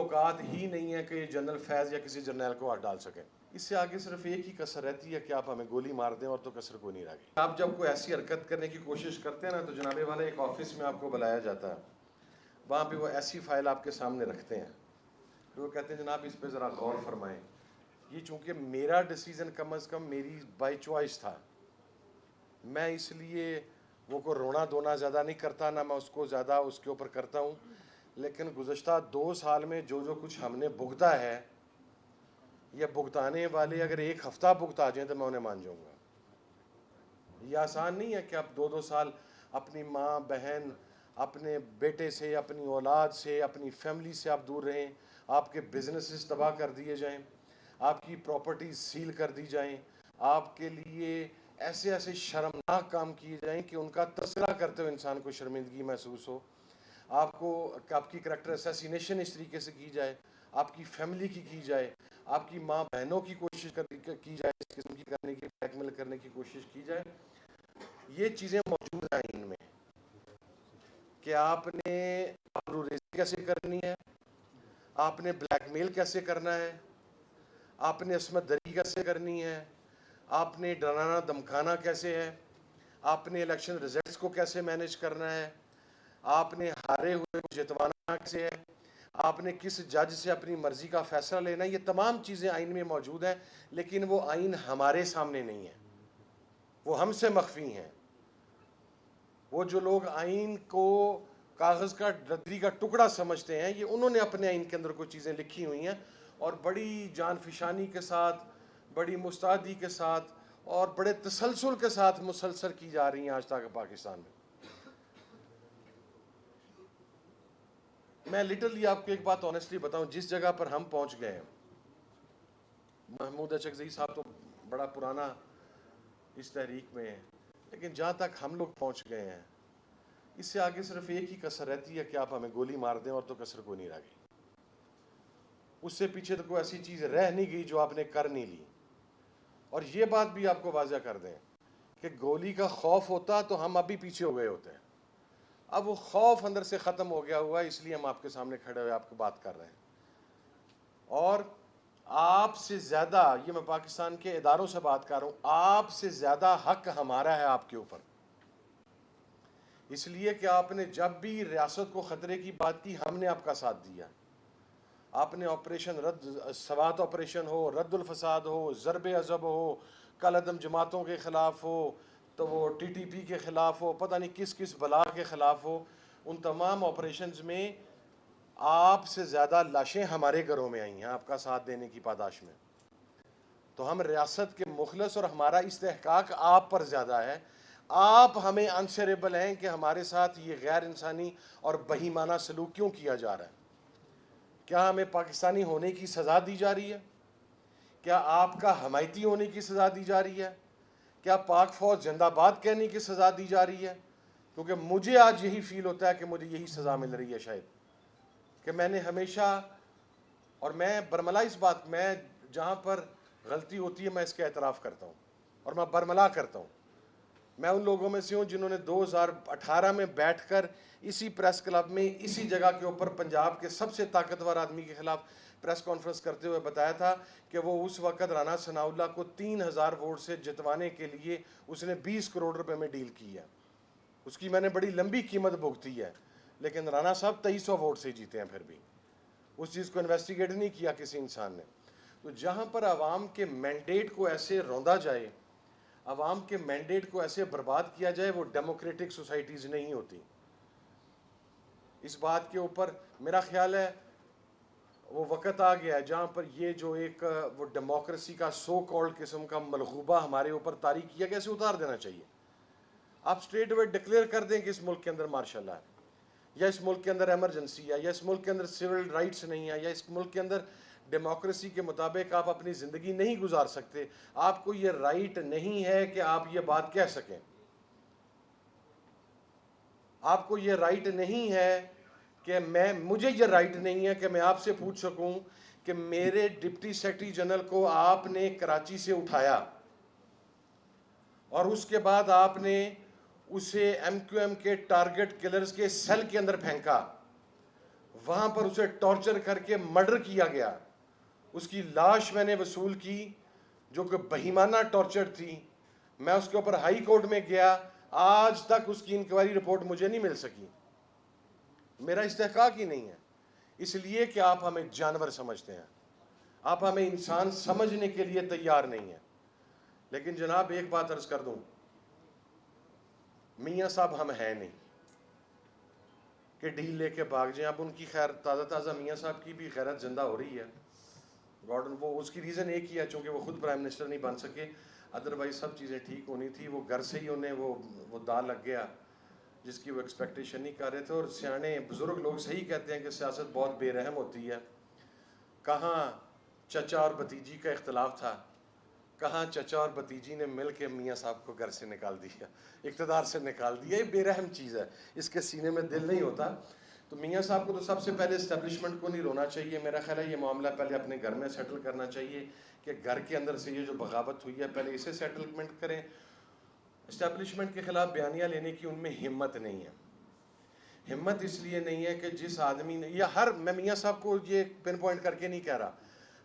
اوقات ہی نہیں ہے کہ یہ جنرل فیض یا کسی جرنیل کو ہاتھ ڈال سکیں. اس سے آگے صرف ایک ہی کسر رہتی ہے کہ آپ ہمیں گولی مار دیں، اور تو کسر کوئی نہیں رہ گئی. آپ جب کوئی ایسی حرکت کرنے کی کوشش کرتے ہیں نا، تو جناب والا ایک آفس میں آپ کو بلایا جاتا ہے، وہاں پہ وہ ایسی فائل آپ کے سامنے رکھتے ہیں، وہ کہتے ہیں جناب اس پہ ذرا غور فرمائیں. یہ چونکہ میرا ڈیسیزن کم از کم میری بائی چوائس تھا، میں اس لیے وہ کو رونا دھونا زیادہ نہیں کرتا، نہ میں اس کو زیادہ اس کے اوپر کرتا ہوں. لیکن گزشتہ 2 سال میں جو کچھ ہم نے بھگتا ہے، یہ بھگتانے والے اگر 1 ہفتہ بھگتا جائیں تو میں انہیں مان جاؤں گا. یہ آسان نہیں ہے کہ آپ 2 سال اپنی ماں بہن، اپنے بیٹے سے، اپنی اولاد سے، اپنی فیملی سے آپ دور رہیں، آپ کے بزنسز تباہ کر دیے جائیں، آپ کی پراپرٹیز سیل کر دی جائیں، آپ کے لیے ایسے ایسے شرمناک کام کیے جائیں کہ ان کا تذکرہ کرتے ہوئے انسان کو شرمندگی محسوس ہو، آپ کی کریکٹر اسیسینیشن اس طریقے سے کی جائے، آپ کی فیملی کی جائے، آپ کی ماں بہنوں کی کوشش کی جائے، اس قسم کی کرنے کی، بلیک میل کرنے کی کوشش کی جائے. یہ چیزیں موجود ہیں ان میں کہ آپ نے آبروریزی کیسے کرنی ہے، آپ نے بلیک میل کیسے کرنا ہے، آپ نے عصمت دری کیسے کرنی ہے، آپ نے ڈرانا دمکانا کیسے ہے، آپ نے الیکشن ریزلٹس کو کیسے مینیج کرنا ہے، آپ نے ہارے ہوئے کو جتوانا کیسے ہے، آپ نے کس جج سے اپنی مرضی کا فیصلہ لینا ہے. یہ تمام چیزیں آئین میں موجود ہیں، لیکن وہ آئین ہمارے سامنے نہیں ہے، وہ ہم سے مخفی ہیں. وہ جو لوگ آئین کو کاغذ کا لکڑی کا ٹکڑا سمجھتے ہیں، یہ انہوں نے اپنے آئین کے اندر کوئی چیزیں لکھی ہوئی ہیں، اور بڑی جان فشانی کے ساتھ، بڑی مستعدی کے ساتھ، اور بڑے تسلسل کے ساتھ مسلسل کی جا رہی ہیں آج تک پاکستان میں. میں لٹرلی آپ کو ایک بات آنیسٹلی بتاؤں، جس جگہ پر ہم پہنچ گئے ہیں، محمود اچکزئی صاحب تو بڑا پرانا اس تحریک میں ہے، لیکن جہاں تک ہم لوگ پہنچ گئے ہیں، اس سے آگے صرف ایک ہی کسر رہتی ہے کہ آپ ہمیں گولی مار دیں، اور تو کسر کوئی نہیں رہ گئی. اس سے پیچھے تو کوئی ایسی چیز رہ نہیں گئی جو آپ نے کر نہیں لی. اور یہ بات بھی آپ کو واضح کر دیں کہ گولی کا خوف ہوتا تو ہم ابھی پیچھے ہو گئے ہوتے ہیں. اب وہ خوف اندر سے ختم ہو گیا ہوا ہے، اس لیے ہم آپ کے سامنے کھڑے ہوئے آپ کو بات کر رہے ہیں. اور آپ سے زیادہ، یہ میں پاکستان کے اداروں سے بات کر رہا ہوں، آپ سے زیادہ حق ہمارا ہے آپ کے اوپر. اس لیے کہ آپ نے جب بھی ریاست کو خطرے کی بات کی، ہم نے آپ کا ساتھ دیا. آپ نے آپریشن سوات آپریشن ہو، رد الفساد ہو، ضرب عضب ہو، کل عدم جماعتوں کے خلاف ہو، تو وہ ٹی ٹی پی کے خلاف ہو، پتہ نہیں کس کس بلا کے خلاف ہو، ان تمام آپریشنز میں آپ سے زیادہ لاشیں ہمارے گھروں میں آئی ہیں آپ کا ساتھ دینے کی پاداش میں. تو ہم ریاست کے مخلص، اور ہمارا استحقاق آپ پر زیادہ ہے. آپ ہمیں انسریبل ہیں کہ ہمارے ساتھ یہ غیر انسانی اور بہیمانہ سلوک کیوں کیا جا رہا ہے. کیا ہمیں پاکستانی ہونے کی سزا دی جا رہی ہے؟ کیا آپ کا حمایتی ہونے کی سزا دی جا رہی ہے؟ کیا پاک فوج زندہ باد کہنے کی سزا دی جا رہی ہے؟ کیونکہ مجھے آج یہی فیل ہوتا ہے کہ مجھے یہی سزا مل رہی ہے شاید، کہ میں نے ہمیشہ، اور میں برملا اس بات، میں جہاں پر غلطی ہوتی ہے میں اس کا اعتراف کرتا ہوں اور میں برملا کرتا ہوں. میں ان لوگوں میں سے ہوں جنہوں نے 2018 میں بیٹھ کر اسی پریس کلب میں اسی جگہ کے اوپر پنجاب کے سب سے طاقتور آدمی کے خلاف پریس کانفرنس کرتے ہوئے بتایا تھا کہ وہ اس وقت رانا ثناء اللہ کو 3000 ووٹ سے جتوانے کے لیے اس نے 20 کروڑ روپے میں ڈیل کی ہے. اس کی میں نے بڑی لمبی قیمت بھگتی ہے، لیکن رانا صاحب 2300 ووٹ سے جیتے ہیں. پھر بھی اس چیز کو انویسٹیگیٹ نہیں کیا کسی انسان نے. تو جہاں پر عوام کے مینڈیٹ کو ایسے روندا جائے، عوام کے مینڈیٹ کو ایسے برباد کیا جائے، وہ ڈیموکریٹک سوسائٹیز نہیں ہوتی. اس بات کے اوپر میرا خیال ہے وہ وقت آ گیا ہے جہاں پر یہ جو ایک وہ ڈیموکریسی کا سو کالڈ قسم کا ملغوبہ ہمارے اوپر طاری کیا گیا، اسے اتار دینا چاہیے. آپ اسٹریٹ اوے ڈکلیئر کر دیں کہ اس ملک کے اندر مارشل لا ہے، یا اس ملک کے اندر ایمرجنسی ہے، یا اس ملک کے اندر سول رائٹس نہیں ہے، یا اس ملک کے اندر ڈیموکریسی کے مطابق آپ اپنی زندگی نہیں گزار سکتے. آپ کو یہ رائٹ نہیں ہے کہ آپ یہ بات کہہ سکیں. آپ کو یہ رائٹ نہیں ہے کہ مجھے یہ رائٹ نہیں ہے کہ میں آپ سے پوچھ سکوں کہ میرے ڈپٹی سیکرٹری جنرل کو آپ نے کراچی سے اٹھایا اور اس کے بعد آپ نے اسے ایم کیو ایم کے ٹارگٹ کلرز کے سیل کے اندر پھینکا. وہاں پر اسے ٹارچر کر کے مرڈر کیا گیا. اس کی لاش میں نے وصول کی جو کہ بہیمانہ ٹارچر تھی. میں اس کے اوپر ہائی کورٹ میں گیا, آج تک اس کی انکوائری رپورٹ مجھے نہیں مل سکی. میرا استحقاق ہی نہیں ہے, اس لیے کہ آپ ہمیں جانور سمجھتے ہیں, آپ ہمیں انسان سمجھنے کے لیے تیار نہیں ہیں. لیکن جناب ایک بات عرض کر دوں, میاں صاحب ہم ہیں نہیں کہ ڈیل لے کے بھاگ جائیں. اب ان کی خیر تازہ میاں صاحب کی بھی غیرت زندہ ہو رہی ہے. گارڈن وہ اس کی ریزن ایک ہی ہے, چونکہ وہ خود پرائم منسٹر نہیں بن سکے, ادروائز سب چیزیں ٹھیک ہونی تھی. وہ گھر سے ہی انہیں وہ دا لگ گیا جس کی وہ ایکسپیکٹیشن نہیں کر رہے تھے. اور سیانے بزرگ لوگ صحیح کہتے ہیں کہ سیاست بہت بے رحم ہوتی ہے. کہاں چچا اور بھتیجی کا اختلاف تھا, کہاں چچا اور بھتیجی نے مل کے میاں صاحب کو گھر سے نکال دیا, اقتدار سے نکال دیا. یہ بے رحم چیز ہے, اس کے سینے میں دل نہیں ہوتا. تو میاں صاحب کو تو سب سے پہلے اسٹیبلشمنٹ کو نہیں رونا چاہیے. میرا خیال ہے یہ معاملہ پہلے اپنے گھر میں سیٹل کرنا چاہیے کہ گھر کے اندر سے یہ جو بغاوت ہوئی ہے پہلے اسے سیٹلمنٹ کریں. اسٹیبلشمنٹ کے خلاف بیانیہ لینے کی ان میں ہمت نہیں ہے. ہمت اس لیے نہیں ہے کہ جس آدمی نے, یا میں میاں صاحب کو یہ پن پوائنٹ کر کے نہیں کہہ رہا,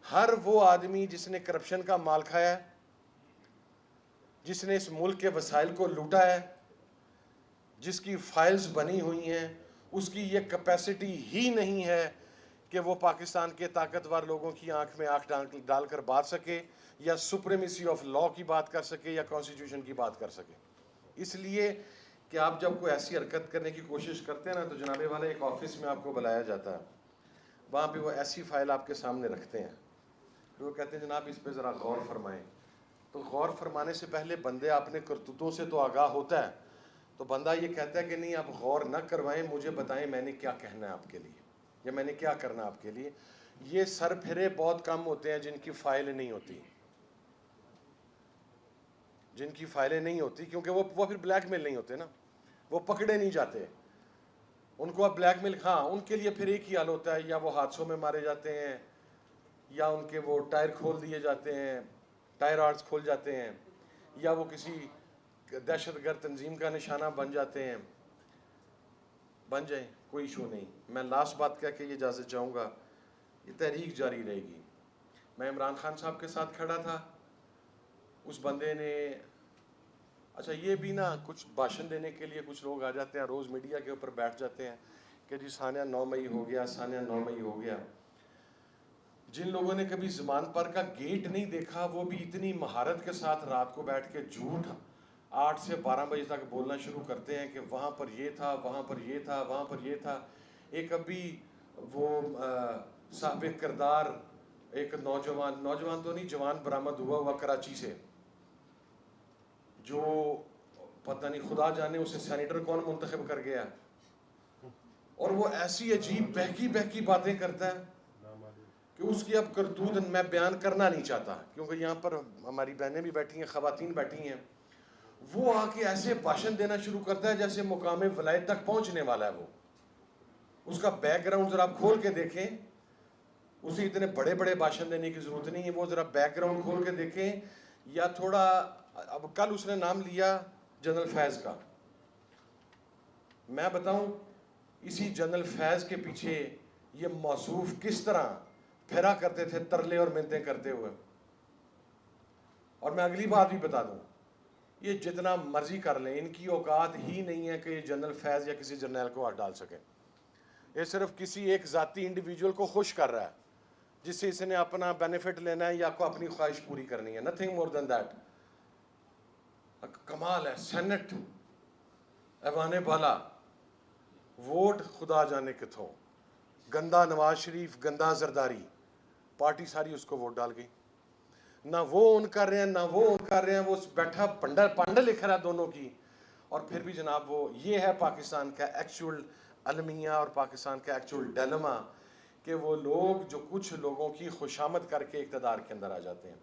ہر وہ آدمی جس نے کرپشن کا مال کھایا ہے, جس نے اس ملک کے وسائل کو لوٹا ہے, جس کی فائلز بنی ہوئی ہیں, اس کی یہ کیپیسٹی ہی نہیں ہے کہ وہ پاکستان کے طاقتور لوگوں کی آنکھ میں آنکھ ڈال کر بات سکے, یا سپریمیسی آف لا کی بات کر سکے, یا کانسٹیٹیوشن کی بات کر سکے. اس لیے کہ آپ جب کوئی ایسی حرکت کرنے کی کوشش کرتے ہیں نا, تو جناب والا ایک آفس میں آپ کو بلایا جاتا ہے, وہاں پہ وہ ایسی فائل آپ کے سامنے رکھتے ہیں, پھر وہ کہتے ہیں جناب اس پہ ذرا غور فرمائیں. تو غور فرمانے سے پہلے بندے اپنے کرتوتوں سے تو آگاہ ہوتا ہے, تو بندہ یہ کہتا ہے کہ نہیں آپ غور نہ کروائیں, مجھے بتائیں میں نے کیا کہنا ہے آپ کے لیے, یا میں نے کیا کرنا آپ کے لیے. یہ سر پھرے بہت کم ہوتے ہیں جن کی فائل نہیں ہوتی, جن کی فائلیں نہیں ہوتی, کیونکہ وہ پھر بلیک میل نہیں ہوتے نا, وہ پکڑے نہیں جاتے. ان کو اب بلیک میل, ہاں ان کے لیے پھر ایک ہی حال ہوتا ہے, یا وہ حادثوں میں مارے جاتے ہیں, یا ان کے وہ ٹائر کھول دیے جاتے ہیں, ٹائر آرٹس کھول جاتے ہیں, یا وہ کسی دہشت گرد تنظیم کا نشانہ بن جاتے ہیں. بن جائیں, کوئی ایشو نہیں. میں لاسٹ بات کہہ کے یہ اجازت چاہوں گا, یہ تحریک جاری رہے گی. میں عمران خان صاحب کے ساتھ کھڑا تھا, اس بندے نے, اچھا یہ بھی نا کچھ بھاشن دینے کے لیے کچھ لوگ آ جاتے ہیں, روز میڈیا کے اوپر بیٹھ جاتے ہیں کہ جی سانیہ 9 مئی ہو گیا, سانیہ 9 مئی ہو گیا. جن لوگوں نے کبھی زمان پر کا گیٹ نہیں دیکھا, وہ بھی اتنی مہارت کے ساتھ رات کو بیٹھ کے جھوٹ 8 سے 12 بجے تک بولنا شروع کرتے ہیں کہ وہاں پر یہ تھا, وہاں پر یہ تھا, وہاں پر یہ تھا. ایک ابھی وہ صاحب کردار ایک نوجوان تو نہیں, جوان برآمد ہوا کراچی سے, جو پتہ نہیں خدا جانے اسے سینیٹر کون منتخب کر گیا, اور وہ ایسی عجیب بہکی باتیں کرتا ہے کہ اس کی اب کرتوت میں بیان کرنا نہیں چاہتا, کیونکہ یہاں پر ہماری بہنیں بھی بیٹھی ہیں, خواتین بیٹھی ہیں. وہ آ کے ایسے بھاشن دینا شروع کرتا ہے جیسے مقام ولایت تک پہنچنے والا ہے. وہ اس کا بیک گراؤنڈ ذرا آپ کھول کے دیکھیں, اسے اتنے بڑے بڑے بھاشن دینے کی ضرورت نہیں ہے. وہ ذرا بیک گراؤنڈ کھول کے دیکھیں, یا تھوڑا, اب کل اس نے نام لیا جنرل فیض کا. میں بتاؤں اسی جنرل فیض کے پیچھے یہ موصوف کس طرح پھیرا کرتے تھے ترلے اور منتیں کرتے ہوئے. اور میں اگلی بات بھی بتا دوں, یہ جتنا مرضی کر لیں, ان کی اوقات ہی نہیں ہے کہ یہ جنرل فیض یا کسی جرنیل کو ہاتھ ڈال سکیں. یہ صرف کسی ایک ذاتی انڈیویجول کو خوش کر رہا ہے, جس سے اس نے اپنا بینیفٹ لینا ہے یا کو اپنی خواہش پوری کرنی ہے. Nothing more then that. کمال ہے, سینٹ ایوانے بالا, ووٹ خدا جانے کتھوں, گندا نواز شریف, گندا زرداری, پارٹی ساری اس کو ووٹ ڈال گئی. نہ وہ ان کر رہے ہیں, نہ وہ ان کر رہے ہیں, وہ بیٹھا پانڈل لکھ رہا ہے دونوں کی. اور پھر بھی جناب وہ, یہ ہے پاکستان کا ایکچول المیہ اور پاکستان کا ایکچول ڈیلما, کہ وہ لوگ جو کچھ لوگوں کی خوشامد کر کے اقتدار کے اندر آ جاتے ہیں.